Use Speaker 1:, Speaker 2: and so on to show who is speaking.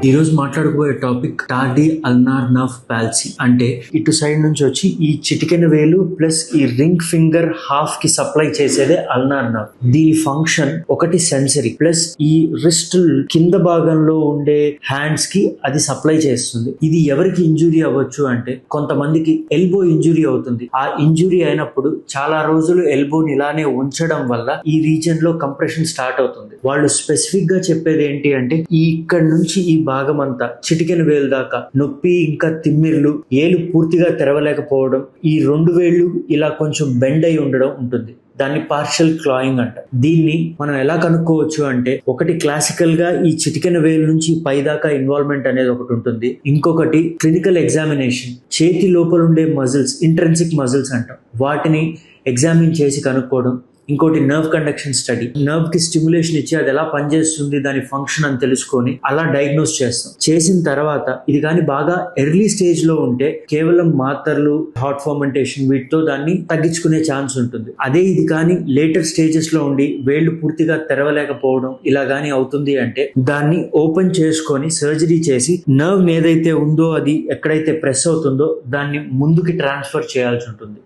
Speaker 1: ఈ రోజు మాట్లాడుకోబోయే topic టార్డీ ulnar nerve palsy. అంటే ఇటు సైడ్ నుంచి వచ్చి ఈ చిటికెన వేలు ప్లస్ ఈ రింగ్ ఫింగర్ హాఫ్ కి సప్లై చేసేదే అల్నార్ నర్వ్. దీని ఫంక్షన్ ఒకటి సెన్సరీ ప్లస్ ఈ రిస్ట్ కింద భాగంలో ఉండే హ్యాండ్స్ కి అది సప్లై చేస్తుంది. ఇది ఎవరికి ఇంజురీ అవ్వచ్చు అంటే కొంతమందికి ఎల్బో ఇంజురీ అవుతుంది. ఆ ఇంజురీ అయినప్పుడు చాలా రోజులు ఎల్బోని ఇలానే ఉంచడం వల్ల ఈ రీజన్ లో కంప్రెషన్ స్టార్ట్ అవుతుంది. వాళ్ళు స్పెసిఫిక్ గా చెప్పేది ఏంటి అంటే ఇక్కడ నుంచి ఈ భాగం అంతా చిటికెన వేలు దాకా నొప్పి, ఇంకా తిమ్మిర్లు, ఏలు పూర్తిగా తెరవలేకపోవడం, ఈ 2 వేళ్లు ఇలా కొంచెం బెండ్ అయి ఉండడం ఉంటుంది. దాన్ని పార్షియల్ క్లాయింగ్ అంట. దీన్ని మనం ఎలా కనుక్కోవచ్చు అంటే ఒకటి క్లాసికల్ గా ఈ చిటికెన వేలు నుంచి పై దాకా ఇన్వాల్వ్మెంట్ అనేది ఒకటి ఉంటుంది. ఇంకొకటి క్లినికల్ ఎగ్జామినేషన్, చేతి లోపల ఉండే మజిల్స్, ఇంట్రెన్సిక్ మజిల్స్ అంటాం, వాటిని ఎగ్జామిన్ చేసి కనుక్కోవడం. ఇంకోటి నర్వ్ కండక్షన్ స్టడీ, నర్వ్ కి స్టిమ్యులేషన్ ఇచ్చి అది ఎలా పనిచేస్తుంది, దాని ఫంక్షన్ అని తెలుసుకొని అలా డయాగ్నోస్ చేస్తాం. చేసిన తర్వాత ఇది కానీ బాగా ఎర్లీ స్టేజ్ లో ఉంటే కేవలం మాత్రలు, హాట్ ఫర్మెంటేషన్ వీటితో దాన్ని తగ్గించుకునే ఛాన్స్ ఉంటుంది. అదే ఇది కానీ లేటర్ స్టేజెస్ లో ఉండి వేళ్లు పూర్తిగా తెరవలేకపోవడం ఇలా గానీ అవుతుంది అంటే దాన్ని ఓపెన్ చేసుకొని సర్జరీ చేసి నర్వ్ ఏదైతే ఉందో అది ఎక్కడైతే ప్రెస్ అవుతుందో దాన్ని ముందుకి ట్రాన్స్ఫర్ చేయాల్సి ఉంటుంది.